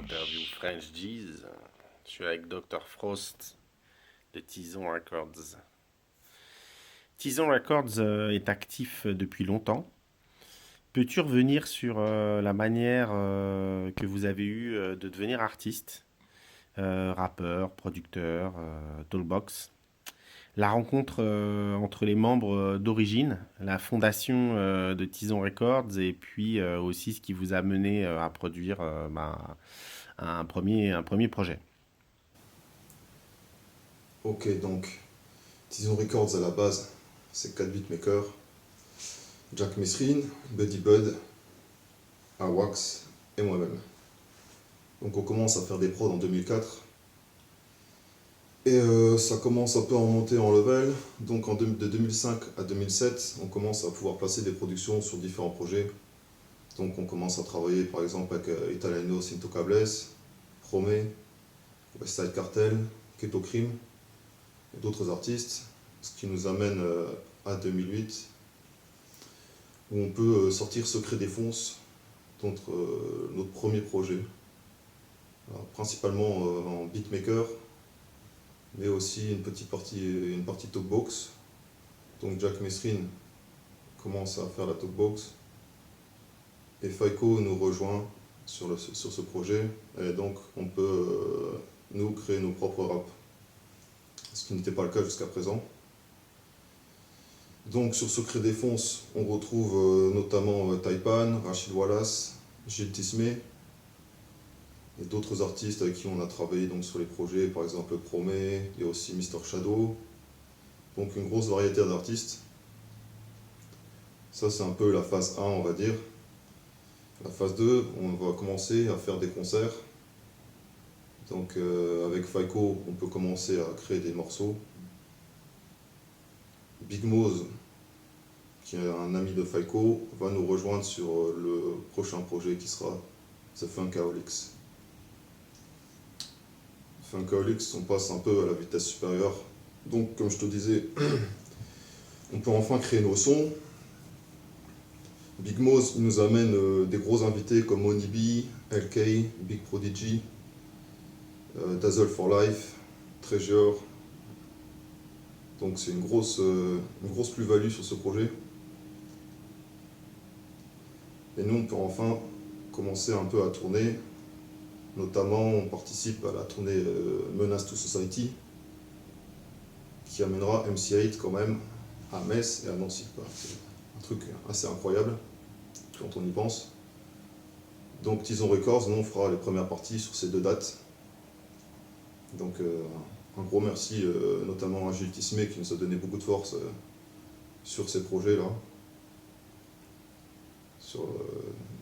interview French Jeez. Je suis avec Dr. Frost de Tison Records. Tison Records est actif depuis longtemps. Peux-tu revenir sur la manière que vous avez eue de devenir artiste, rappeur, producteur, talkbox, la rencontre entre les membres d'origine, la fondation de Tison Records et puis aussi ce qui vous a mené à produire un premier projet. Ok, donc Tison Records à la base, c'est 4 beatmakers, Jack Mesrine, Buddy Bud, Awax et moi-même. Donc on commence à faire des prods en 2004 et ça commence un peu à monter en level. Donc de 2005 à 2007, on commence à pouvoir placer des productions sur différents projets. Donc on commence à travailler par exemple avec Italiano Cinto Cables, Promé, Westside Cartel, Keto Crime et d'autres artistes. Ce qui nous amène à 2008 où on peut sortir Secret Défonce, notre premier projet. Alors, principalement en beatmaker, mais aussi une partie talkbox. Donc Jack Mesrine commence à faire la talkbox et Faiko nous rejoint sur ce projet. Et donc on peut nous créer nos propres raps, ce qui n'était pas le cas jusqu'à présent. Donc sur Secret Défonce, on retrouve notamment Taipan, Rachid Wallace, Gilles Tismé et d'autres artistes avec qui on a travaillé donc, sur les projets, par exemple Promé, il y a aussi Mister Shadow. Donc une grosse variété d'artistes. Ça c'est un peu la phase 1 on va dire. La phase 2, on va commencer à faire des concerts. Donc avec Faiko, on peut commencer à créer des morceaux. Big Moz, qui est un ami de Faiko, va nous rejoindre sur le prochain projet qui sera The Funkaholics. Funkaholics, on passe un peu à la vitesse supérieure. Donc comme je te disais, on peut enfin créer nos sons. Big Moz nous amène des gros invités comme Onibi, LK, Big Prodigy, Dazzle for Life, Treasure. Donc c'est une grosse plus-value sur ce projet. Et nous, on peut enfin commencer un peu à tourner. Notamment, on participe à la tournée Menace to Society, qui amènera MC8 quand même à Metz et à Nancy. C'est un truc assez incroyable quand on y pense. Donc Tison Records, nous on fera les premières parties sur ces deux dates. Donc un gros merci notamment à Gilles Tismé qui nous a donné beaucoup de force sur ces projets-là.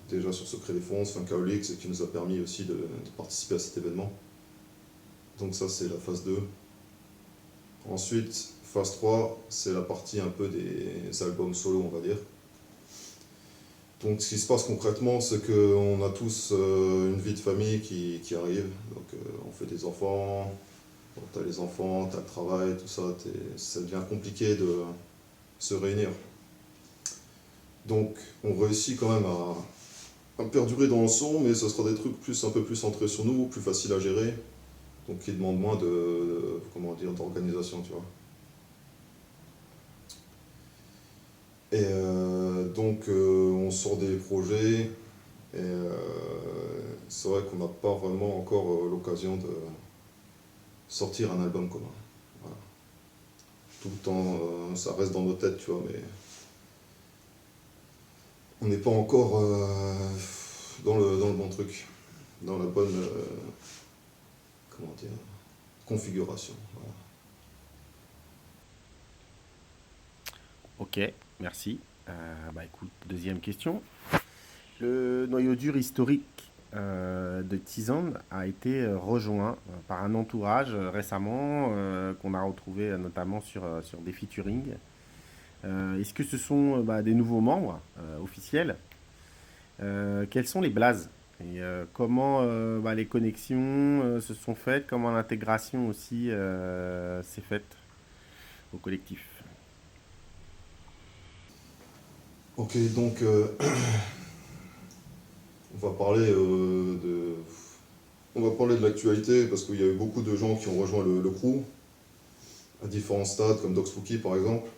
Déjà sur Secret Défonce, Funkaholics, et qui nous a permis aussi de participer à cet événement. Donc ça c'est la phase 2. Ensuite, phase 3, c'est la partie un peu des albums solo, on va dire. Donc ce qui se passe concrètement, c'est qu'on a tous une vie de famille qui arrive. Donc on fait des enfants, tu as les enfants, tu as le travail, tout ça, ça devient compliqué de se réunir. Donc on réussit quand même à perdurer dans le son, mais ce sera des trucs un peu plus centrés sur nous, plus faciles à gérer, donc qui demandent moins d'organisation, tu vois. Et donc on sort des projets, et c'est vrai qu'on n'a pas vraiment encore l'occasion de sortir un album commun. Voilà. Tout le temps, ça reste dans nos têtes, tu vois, mais on n'est pas encore dans le bon truc, dans la bonne comment dire, configuration. Voilà. Ok, merci. Écoute, deuxième question. Le noyau dur historique de Tison a été rejoint par un entourage récemment qu'on a retrouvé notamment sur des featuring. Est-ce que ce sont des nouveaux membres officiels? Quels sont les blazes? Et comment les connexions se sont faites? Comment l'intégration aussi s'est faite au collectif? Ok, donc on va parler de parler de l'actualité parce qu'il y a eu beaucoup de gens qui ont rejoint le crew à différents stades, comme Doc Spooky par exemple.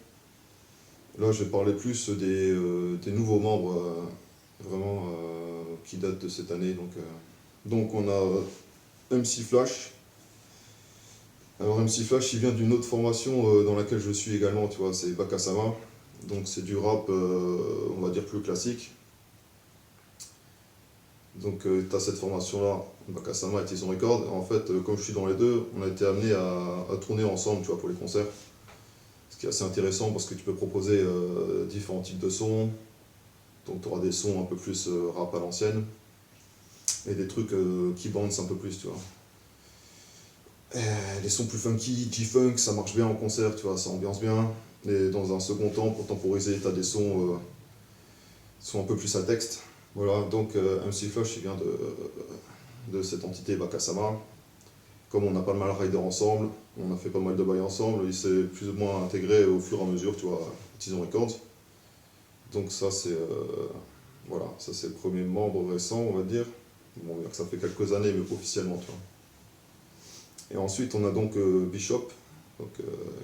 Là, je vais parler plus des nouveaux membres vraiment qui datent de cette année. Donc on a MC Flash. Alors MC Flash, il vient d'une autre formation dans laquelle je suis également, tu vois, c'est Bakasama. Donc c'est du rap, on va dire plus classique. Donc tu as cette formation-là, Bakasama et Tison Records. En fait, comme je suis dans les deux, on a été amené à tourner ensemble, tu vois, pour les concerts. Ce qui est assez intéressant parce que tu peux proposer différents types de sons. Donc tu auras des sons un peu plus rap à l'ancienne et des trucs qui bounce un peu plus, tu vois. Les sons plus funky, G-Funk, ça marche bien en concert, tu vois, ça ambiance bien. Et dans un second temps, pour temporiser, tu as des sons un peu plus à texte. Voilà, donc MC Flash, il vient de cette entité Bakasama. Comme on a pas mal rider ensemble, on a fait pas mal de bails ensemble, il s'est plus ou moins intégré au fur et à mesure, tu vois, à Tison Records. Donc ça c'est voilà, ça c'est le premier membre récent, on va dire. Bon, on va dire que ça fait quelques années, mais pas officiellement, tu vois. Et ensuite on a donc Bishop, donc,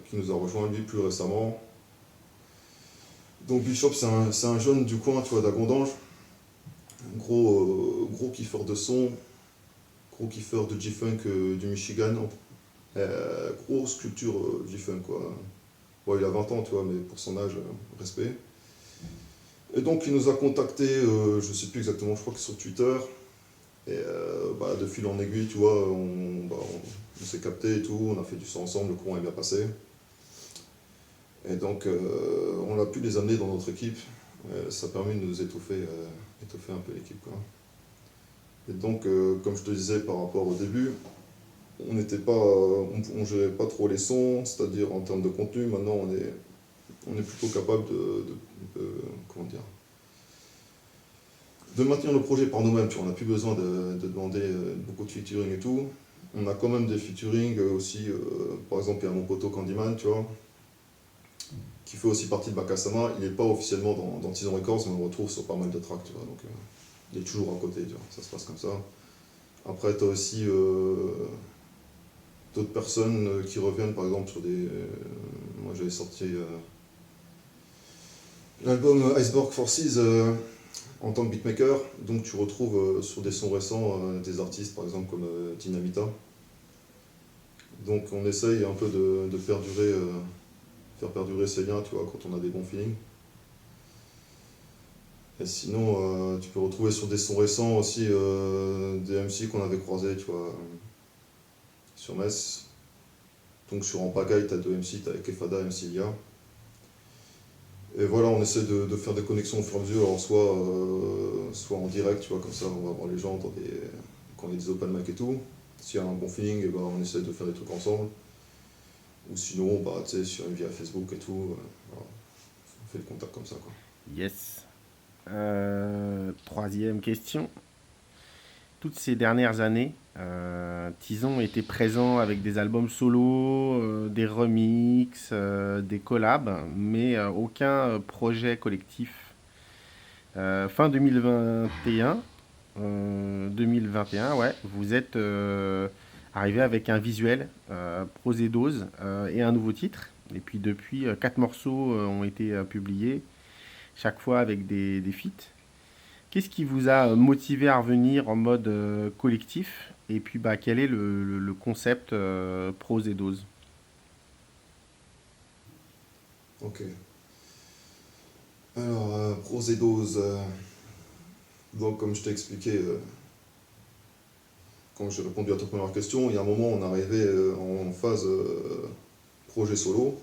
qui nous a rejoint lui plus récemment. Donc Bishop c'est un jeune du coin, tu vois, d'Agondange. Gros kiffeur de son, gros kiffeur de G-Funk du Michigan. Grosse culture G-Funk, quoi. Bon, il a 20 ans, tu vois, mais pour son âge, respect. Et donc il nous a contacté, je sais plus exactement, je crois que sur Twitter. Et de fil en aiguille, tu vois, on s'est capté et tout, on a fait du son ensemble, le courant est bien passé. Et donc on a pu les amener dans notre équipe. Ça a permis de nous étoffer un peu l'équipe, quoi. Et donc, comme je te disais par rapport au début, on gérait pas trop les sons, c'est-à-dire en termes de contenu. Maintenant, on est plutôt capable comment dire, de maintenir le projet par nous-mêmes. Tu vois, on n'a plus besoin de demander beaucoup de featuring et tout. On a quand même des featuring aussi, par exemple, il y a mon poteau Candyman, tu vois, qui fait aussi partie de Bakasama. Il n'est pas officiellement dans Tison Records, mais on le retrouve sur pas mal de tracks, tu vois. Donc, il est toujours à côté, tu vois, ça se passe comme ça. Après, tu as aussi d'autres personnes qui reviennent, par exemple, sur des. Moi, j'avais sorti l'album Iceberg Forces en tant que beatmaker, donc tu retrouves sur des sons récents des artistes, par exemple, comme Dynamita. Donc, on essaye un peu de faire perdurer ces liens, tu vois, quand on a des bons feelings. Et sinon, tu peux retrouver sur des sons récents aussi des MC qu'on avait croisés, tu vois, sur Metz. Donc sur Ampagaille, tu as deux MC, tu as Kefada et MC Lia. Et voilà, on essaie de faire des connexions au fur et à mesure, alors soit en direct, tu vois, comme ça on va voir les gens quand il y a des open mic et tout. S'il y a un bon feeling, et ben, on essaie de faire des trucs ensemble. Ou sinon, tu sais, sur une via Facebook et tout, voilà, on fait le contact comme ça, quoi. Yes. Troisième question. Toutes ces dernières années, Tison était présent avec des albums solo, des remixes, des collabs, mais aucun projet collectif. Fin 2021, 2021, ouais, vous êtes arrivé avec un visuel, Prosédose, et un nouveau titre. Et puis depuis, 4 morceaux ont été publiés, chaque fois avec des feats. Qu'est-ce qui vous a motivé à revenir en mode collectif? Et puis, quel est le concept prose et dose? Ok. Alors, pros et doses. Donc, comme je t'ai expliqué, quand j'ai répondu à ta première question, il y a un moment, on arrivait en phase projet solo.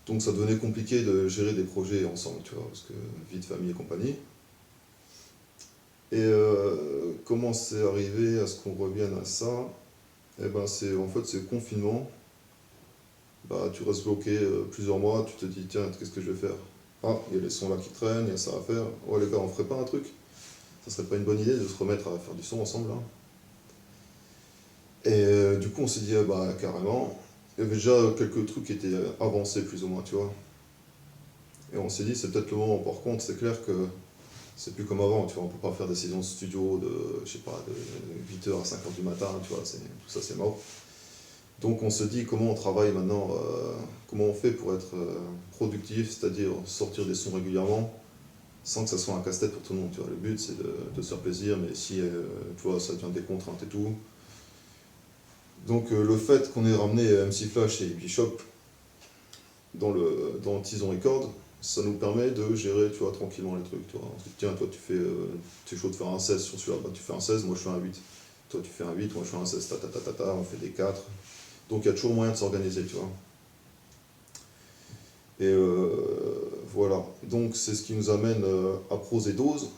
Donc, ça devenait compliqué de gérer des projets ensemble, tu vois, parce que vie de famille et compagnie. Et comment c'est arrivé à ce qu'on revienne à ça? Eh ben, c'est le confinement. Tu restes bloqué plusieurs mois, tu te dis, tiens, qu'est-ce que je vais faire? Ah, il y a les sons là qui traînent, il y a ça à faire. Oh les gars, on ferait pas un truc? Ça serait pas une bonne idée de se remettre à faire du son ensemble là? Et du coup, on s'est dit, carrément. Il y avait déjà quelques trucs qui étaient avancés plus ou moins, tu vois. Et on s'est dit, c'est peut-être le moment. Par contre, c'est clair que C'est plus comme avant, tu vois, on peut pas faire des saisons de studio de, je sais pas, de 8h à 5h du matin, tu vois, tout ça c'est mort. Donc on se dit comment on travaille maintenant, comment on fait pour être productif, c'est-à-dire sortir des sons régulièrement, sans que ça soit un casse-tête pour tout le monde, tu vois. Le but c'est de se faire plaisir, mais si, tu vois, ça devient des contraintes et tout. Donc le fait qu'on ait ramené MC Flash et Bishop dans Tison Records, ça nous permet de gérer, tu vois, tranquillement les trucs, tu vois. On se dit, tiens, toi tu es chaud de faire un 16 sur celui-là, bah, tu fais un 16, moi je fais un 8. Toi tu fais un 8, moi je fais un 16, on fait des 4. Donc il y a toujours moyen de s'organiser, tu vois. Et voilà, donc c'est ce qui nous amène à Pros et Doses.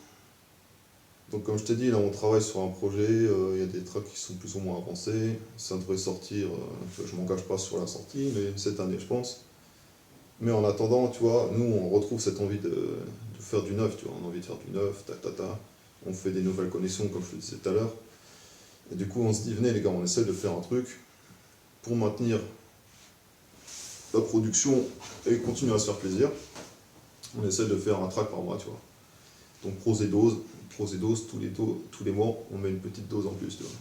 Donc comme je t'ai dit, là on travaille sur un projet, il y a des tracks qui sont plus ou moins avancés, ça devrait sortir, je m'engage pas sur la sortie, mais cette année je pense. Mais en attendant, tu vois, nous on retrouve cette envie de faire du neuf, tu vois, on a envie de faire du neuf, on fait des nouvelles connexions comme je te disais tout à l'heure. Et du coup on se dit, venez les gars, on essaie de faire un truc pour maintenir la production et continuer à se faire plaisir. On essaie de faire un track par mois, tu vois. Donc pros et doses, tous les mois, on met une petite dose en plus, tu vois.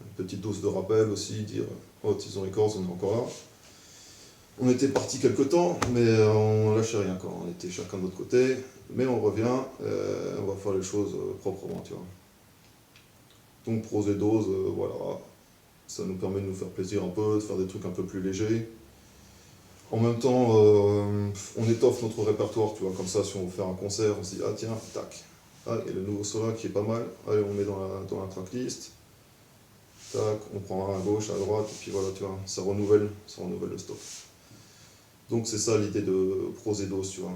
Une petite dose de rappel aussi, dire oh Tison Records, on est encore là. On était parti quelque temps, mais on lâchait rien quand on était chacun de notre côté. Mais on revient, on va faire les choses proprement, tu vois. Donc pros et doses, voilà. Ça nous permet de nous faire plaisir un peu, de faire des trucs un peu plus légers. En même temps, on étoffe notre répertoire, tu vois, comme ça, si on veut faire un concert, on se dit, ah tiens, tac, ah, il y a le nouveau Solar qui est pas mal, allez, on met dans la tracklist, tac, on prend un à gauche, à droite, et puis voilà, tu vois, ça renouvelle le stock. Donc c'est ça l'idée de Pros et Doses, tu vois.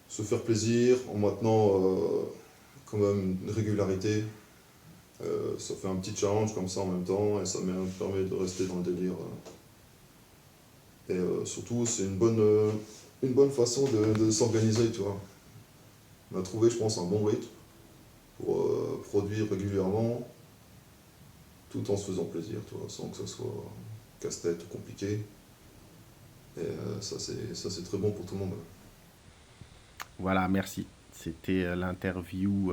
Se faire plaisir, en maintenant quand même une régularité, ça fait un petit challenge comme ça en même temps, et ça me permet de rester dans le délire. Et surtout, c'est une bonne façon de s'organiser, tu vois. On a trouvé, je pense, un bon rythme pour produire régulièrement, tout en se faisant plaisir, tu vois, sans que ce soit casse-tête ou compliqué. Et ça, c'est très bon pour tout le monde. Voilà, merci. C'était l'interview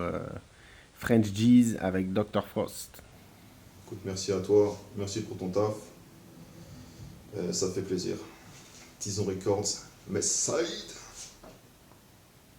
French G's avec Dr. Frost. Écoute, merci à toi, merci pour ton taf. Ça fait plaisir. Tison Records, Meside.